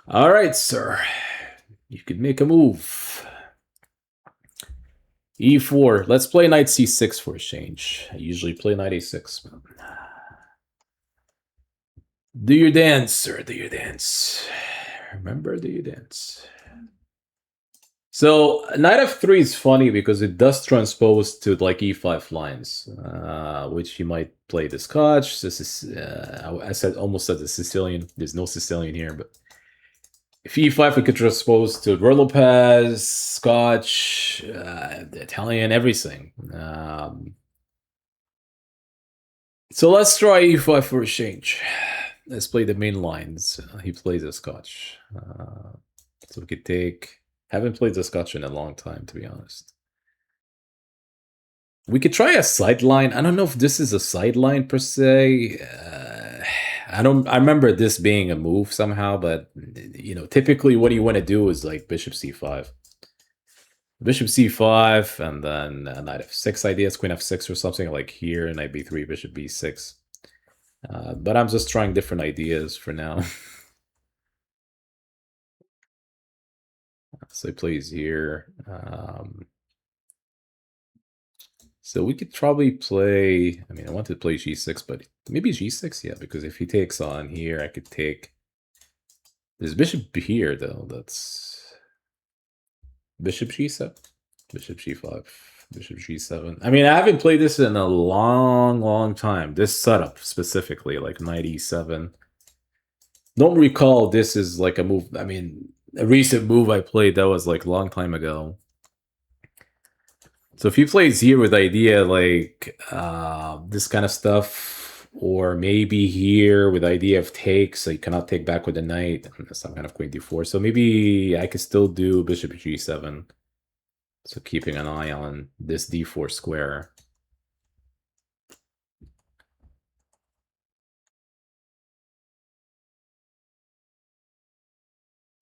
All right, sir. You could make a move. E4. Let's play knight c6 for a change. I usually play knight a6. Do your dance, sir. Do your dance. Remember, do your dance. So knight f3 is funny because it does transpose to like e5 lines, which you might play the Scotch. This is I said almost said the Sicilian. There's no Sicilian here, but if e5 we could transpose to Lopez, Scotch, Italian, everything. So let's try e5 for a change. Let's play the main lines. He plays a Scotch, so we could take. Haven't played the Scotch in a long time, to be honest. We could try a sideline. I don't know if this is a sideline per se. I don't. I remember this being a move somehow, but typically what you want to do is like bishop c5, bishop c5, and then knight f6 ideas, queen f6 or something like here, knight b3, bishop b6. But I'm just trying different ideas for now. So he plays here. So we could probably play. I mean, I want to play g6, but maybe g6, yeah, because if he takes on here, I could take. There's bishop here, though. That's bishop g7, bishop g5, bishop g7. I mean, I haven't played this in a long, long time. This setup specifically, like knight e7. Don't recall this is like a move. I mean, a recent move I played that was like a long time ago. So if he plays here with idea like this kind of stuff, or maybe here with idea of take, so you cannot take back with the knight, some kind of queen d4. So maybe I could still do bishop g7. So keeping an eye on this d4 square.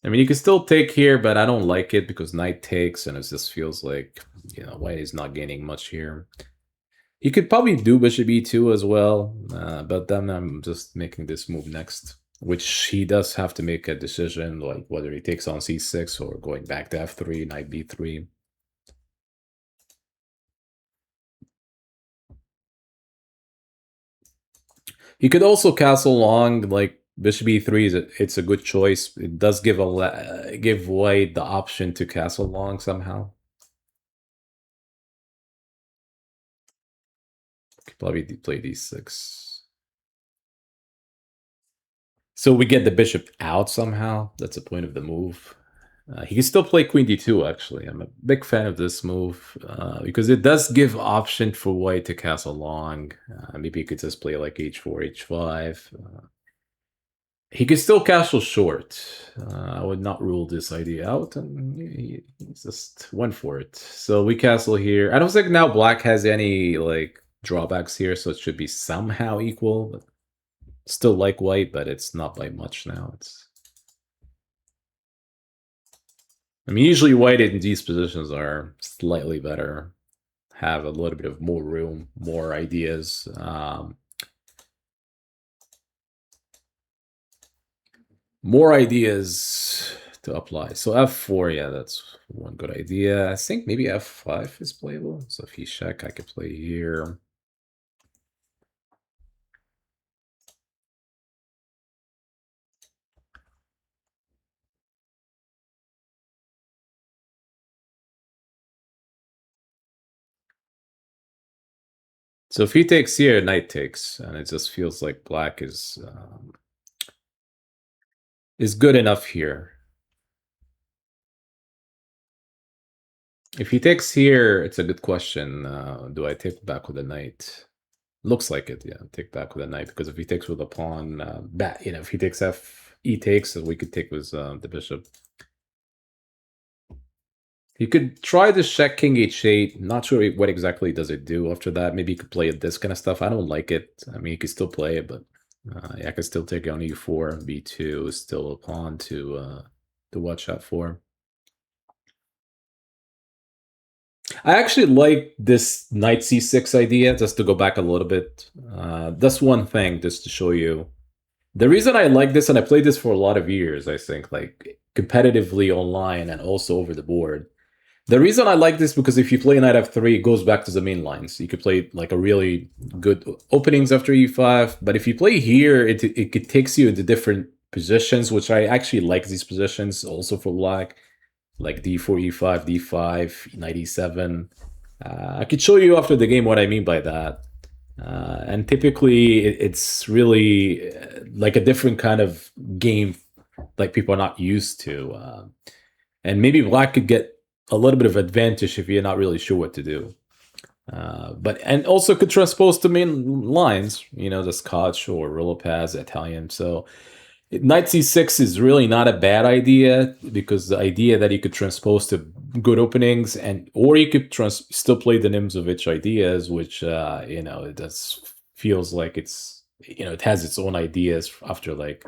I mean, you can still take here, but I don't like it because knight takes, and it just feels like, white is not gaining much here. You could probably do bishop e2 as well, but then I'm just making this move next, which he does have to make a decision, like whether he takes on c6 or going back to f3, knight b3. He could also castle long, like bishop e3 it's a good choice. It does give white the option to castle long somehow. Could probably play d6. So we get the bishop out somehow. That's the point of the move. He can still play queen d2, actually. I'm a big fan of this move because it does give option for white to castle long. Maybe he could just play like h4, h5. He could still castle short. I would not rule this idea out, and he just went for it. So we castle here. I don't think now black has any like drawbacks here, so it should be somehow equal. But still like white, but it's not by much now. I mean, usually white in these positions are slightly better, have a little bit of more room, more ideas. More ideas to apply. So f4, yeah, that's one good idea. I think maybe f5 is playable. So if he's check, I could play here. So if he takes here, knight takes, and it just feels like black is good enough here. If he takes here, it's a good question. Do I take back with the knight? Looks like it, yeah. Take back with a knight, because if he takes with a pawn, if he takes he takes, we could take with the bishop. You could try the check king h8. Not sure what exactly does it do after that. Maybe you could play this kind of stuff. I don't like it. I mean, you could still play it, but yeah, I could still take on e4. b2 is still a pawn to watch out for. I actually like this knight c6 idea, just to go back a little bit. That's one thing, just to show you. The reason I like this, and I played this for a lot of years, I think, like competitively online and also over the board. The reason I like this because if you play knight f3, it goes back to the main lines. You could play like a really good openings after e5, but if you play here, it takes you into different positions, which I actually like these positions also for black, like d4, e5, d5, knight e7. I could show you after the game what I mean by that. And typically, it's really like a different kind of game, like people are not used to. And maybe black could get a little bit of advantage if you're not really sure what to do. But and also could transpose to main lines, you know, the Scotch or Rilopaz, Italian. So knight c6 is really not a bad idea because the idea that you could transpose to good openings and or you could still play the Nimzowitsch ideas, which you know, it does feels like it's, you know, it has its own ideas after like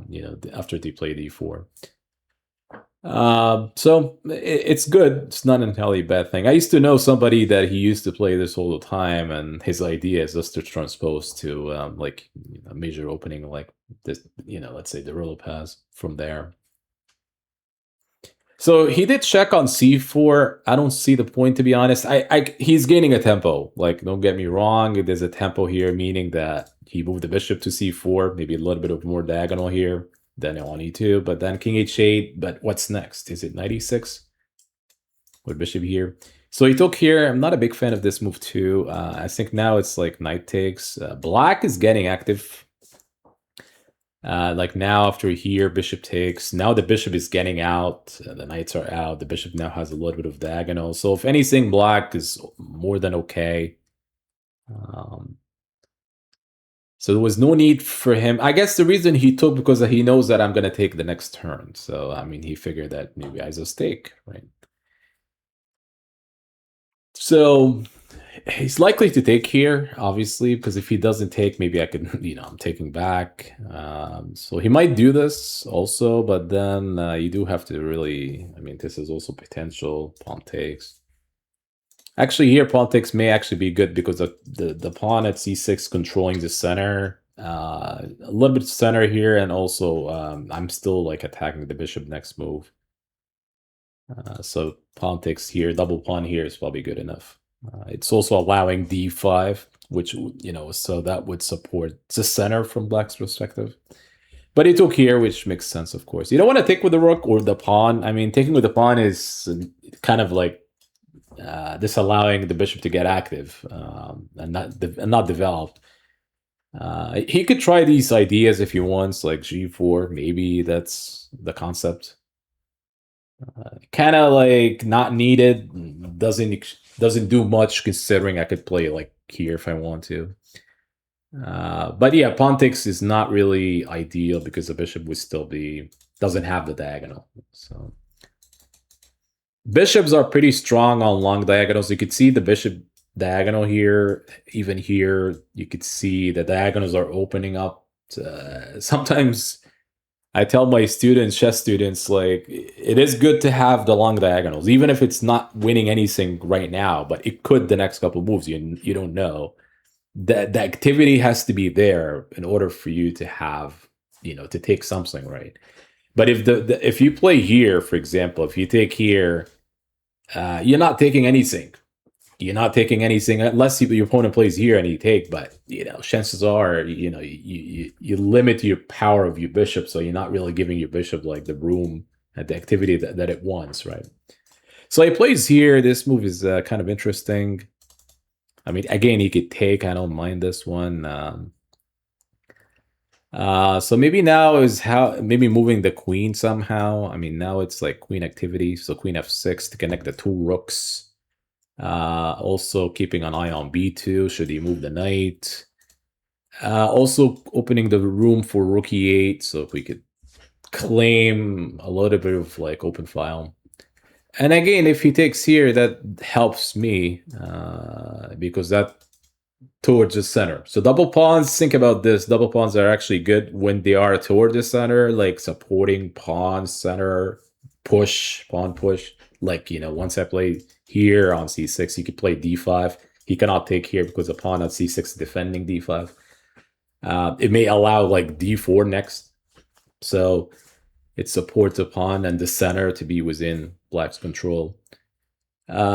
you know, after they play d4. So it's good. It's not entirely a bad thing. I used to know somebody that he used to play this all the time, and his idea is just to transpose to like, you know, a major opening like this, you know, let's say the Rolo Pass from there. So he did check on c4. I don't see the point, to be honest. He's gaining a tempo. Like, don't get me wrong. There's a tempo here, meaning that he moved the bishop to c4, maybe a little bit of more diagonal here. Then on e2, but then king h8. But what's next? Is it knight e6 with bishop here? So he took here. I'm not a big fan of this move too. I think now it's like knight takes. Black is getting active. Like now after here, bishop takes. Now the bishop is getting out. The knights are out. The bishop now has a little bit of diagonal. So if anything, black is more than okay. So there was no need for him. I guess the reason he took because he knows that I'm going to take the next turn. So, I mean, he figured that maybe I just take, right? So he's likely to take here, obviously, because if he doesn't take, maybe I could, you know, I'm taking back. So he might do this also, but then you do have to really, I mean, this is also potential. Pawn takes. Actually, here politics may actually be good because the pawn at c6 controlling the center, a little bit center here, and also I'm still like attacking the bishop next move. So pawn takes here, double pawn here is probably good enough. It's also allowing d5, which, you know, so that would support the center from black's perspective. But he took here, which makes sense, of course. You don't want to take with the rook or the pawn. I mean, taking with the pawn is kind of like disallowing the bishop to get active and not developed. He could try these ideas if he wants, like g4. Maybe that's the concept. Kind of like not needed. Doesn't do much considering I could play like here if I want to. But yeah, pawn takes is not really ideal because the bishop would still be doesn't have the diagonal. So bishops are pretty strong on long diagonals. You could see the bishop diagonal here. Even here, you could see the diagonals are opening up. Sometimes I tell my students, chess students, like, it is good to have the long diagonals, even if it's not winning anything right now, but it could the next couple moves. You don't know. The activity has to be there in order for you to have, you know, to take something, right? But if you play here, for example, if you take here, you're not taking anything. You're not taking anything unless your opponent plays here and you take. But, you know, chances are, you know, you limit your power of your bishop, so you're not really giving your bishop like the room and the activity that it wants, right? So he plays here. This move is kind of interesting. I mean, again, he could take. I don't mind this one. So maybe now is maybe moving the queen somehow. I mean, now it's like queen activity. So queen f6 to connect the two rooks. Also keeping an eye on b2. Should he move the knight? Also opening the room for rook e8. So if we could claim a little bit of like open file. And again, if he takes here, that helps me because that towards the center. So double pawns, think about this. Double pawns are actually good when they are toward the center, like supporting pawn center, push, pawn push. Like, you know, once I play here on c6, he could play d5. He cannot take here because the pawn on c6 is defending d5. It may allow like d4 next, so it supports a pawn and the center to be within black's control.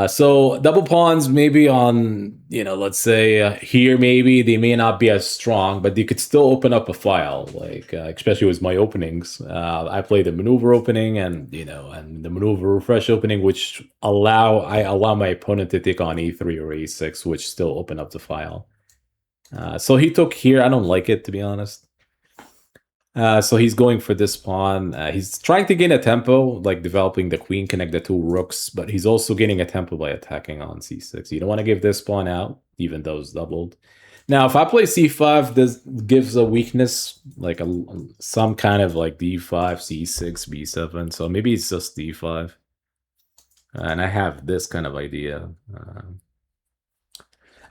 So double pawns maybe on, let's say here maybe they may not be as strong, but they could still open up a file. Like especially with my openings, I play the maneuver opening and and the maneuver refresh opening, which I allow my opponent to take on e3 or e6, which still open up the file. So he took here. I don't like it, to be honest. So he's going for this pawn. He's trying to gain a tempo, like developing the queen, connect the two rooks, but he's also gaining a tempo by attacking on c6. You don't want to give this pawn out, even though it's doubled. Now, if I play c5, this gives a weakness, like some kind of like d5, c6, b7. So maybe it's just d5. And I have this kind of idea.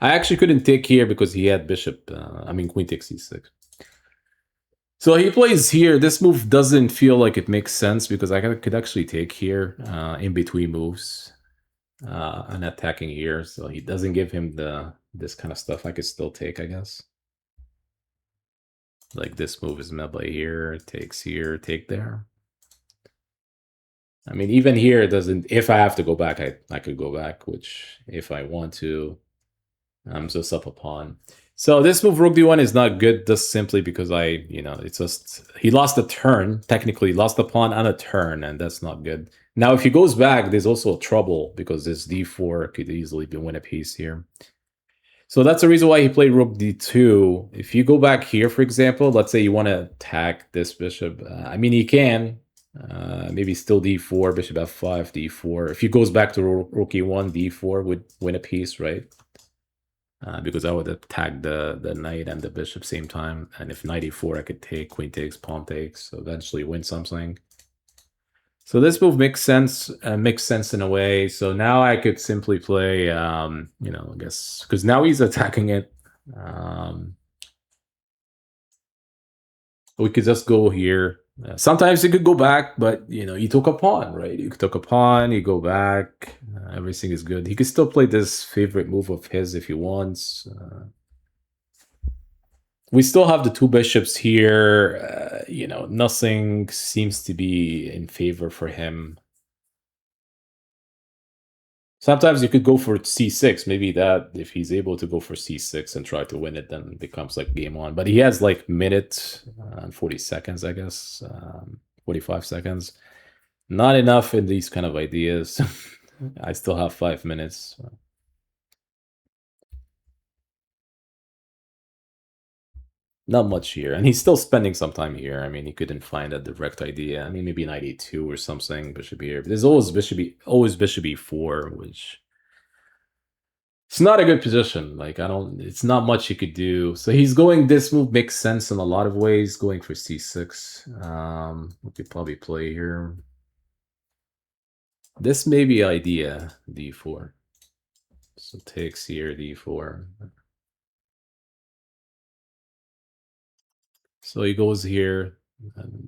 I actually couldn't take here because he had bishop, queen takes c6. So he plays here. This move doesn't feel like it makes sense because I could actually take here in between moves and attacking here. So he doesn't give him this kind of stuff. I could still take, I guess. Like this move is met by here, takes here, take there. I mean, even here it doesn't. If I have to go back, I could go back. Which, if I want to, I'm just up a pawn. So this move rook d1 is not good just simply because it's just, he lost a turn, technically lost a pawn on a turn, and that's not good. Now, if he goes back, there's also trouble because this d4 could easily win a piece here. So that's the reason why he played rook d2. If you go back here, for example, let's say you want to attack this bishop. He can. Maybe still d4, bishop f5, d4. If he goes back to rook e1, d4 would win a piece, right? Because I would attack the knight and the bishop same time. And if knight e4, I could take, queen takes, pawn takes, so eventually win something. So this move makes sense in a way. So now I could simply play, I guess, because now he's attacking it. We could just go here. Sometimes you could go back, but you took a pawn, right? You took a pawn, you go back, everything is good. He could still play this favorite move of his if he wants. We still have the two bishops here. Nothing seems to be in favor for him. Sometimes you could go for c6. Maybe that, if he's able to go for c6 and try to win it, then it becomes like game on. But he has like minute and 40 seconds, I guess, 45 seconds. Not enough in these kind of ideas. I still have 5 minutes. Not much here. And he's still spending some time here. He couldn't find a direct idea. Maybe knight e2 or something, bishop here. But there's always bishop e4, which it's not a good position. Like, it's not much he could do. So he's going, this move makes sense in a lot of ways, going for c6. We could probably play here. This may be idea, d4. So takes here, d4. So he goes here, and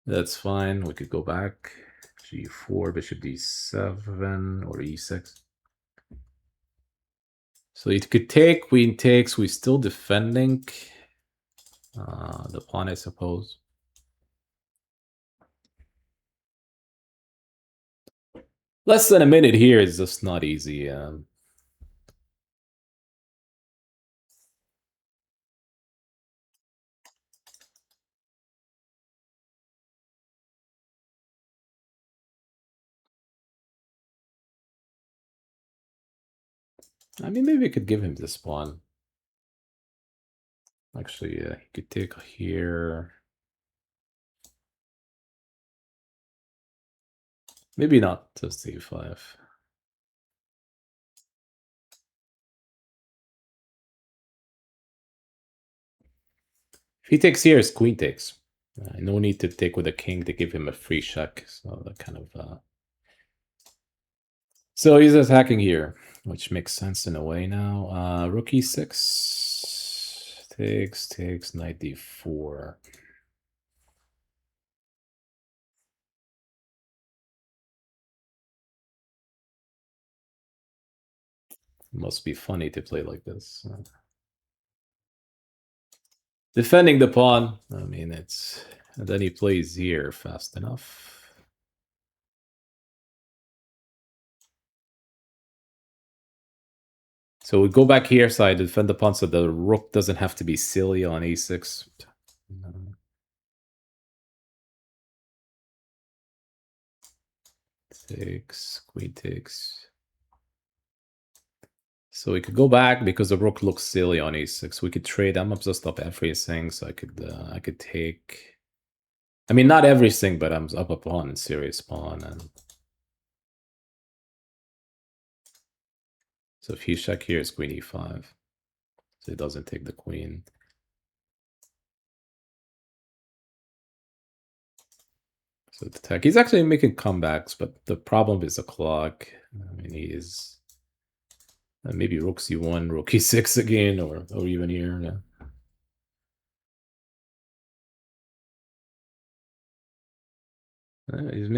that's fine. We could go back. g4, bishop d7, or e6. So it could take, queen takes. We're still defending the pawn, I suppose. Less than a minute here is just not easy. Maybe I could give him this pawn. Actually, yeah, he could take here. Maybe not just c5. If he takes here, it's queen takes. No need to take with a king to give him a free check. So that kind of... So he's attacking here, which makes sense in a way now. Rook e6. Takes, knight d4. Must be funny to play like this. defending the pawn. I mean, it's... And then he plays here fast enough. So we go back here, so I defend the pawn so the rook doesn't have to be silly on a6. Takes, queen takes. So we could go back because the rook looks silly on a6. We could trade. I'm obsessed up everything, so I could take. I mean, not everything, but I'm up a pawn and serious pawn, and so if he check here, it's queen e5, so he doesn't take the queen. So the attack, he's actually making comebacks, but the problem is the clock. I mean, he is maybe rook c1, rook e6 again, or even here. Yeah. He's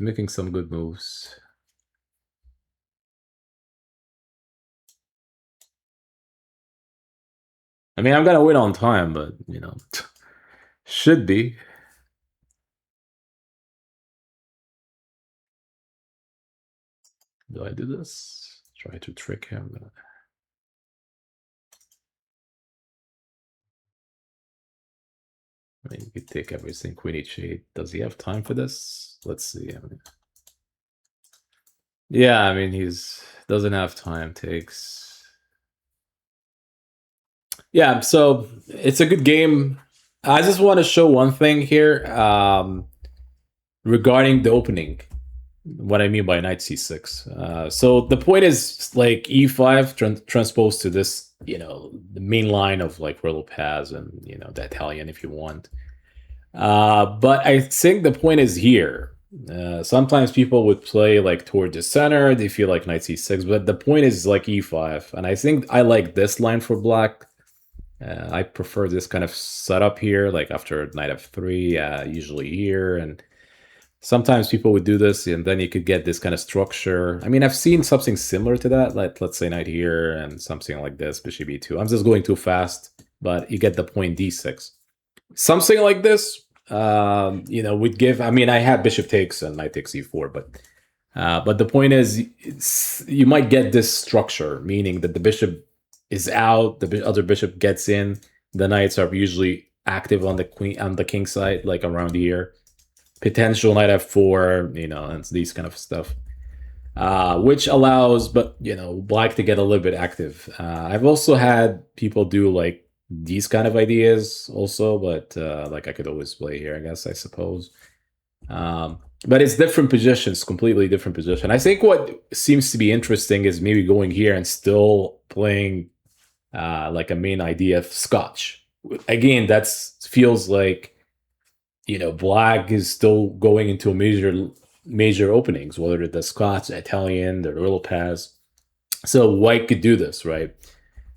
making some good moves. I mean, I'm gonna win on time, but you know, should be. Do I do this? Try to trick him. I mean, you could take everything. Queen h8. Does he have time for this? Let's see. I mean, yeah, I mean, he's doesn't have time. Takes. Yeah, so it's a good game. I just want to show one thing here regarding the opening. What I mean by knight c6. So the point is like e5 transposed to this, you know, the main line of like where Lopez and, you know, the Italian if you want. But I think the point is here. Sometimes people would play like toward the center. They feel like knight c6, but the point is like e5. And I think I like this line for black. I prefer this kind of setup here, like after knight f3, usually here. And sometimes people would do this, and then you could get this kind of structure. I mean, I've seen something similar to that, like let's say knight here and something like this, bishop e2. I'm just going too fast, but you get the point d6. Something like this, you know, would give. I mean, I had bishop takes and knight takes e4, but the point is, you might get this structure, meaning that the bishop is out, the other bishop gets in, the knights are usually active on the queen on the king side, like around here. Potential knight f4, you know, and these kind of stuff, which allows, but you know, black to get a little bit active. I've also had people do like these kind of ideas also, but like I could always play here, I guess, I suppose. But it's different positions, completely different position. I think what seems to be interesting is maybe going here and still playing like a main idea of Scotch. Again, that feels like, you know, black is still going into major openings, whether it's the Scots, Italian, the Earl Pass. So white could do this, right?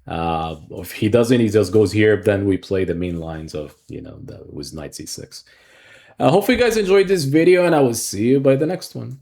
If he doesn't, he just goes here. Then we play the main lines of, you know, that was knight c6. Hopefully you guys enjoyed this video, and I will see you by the next one.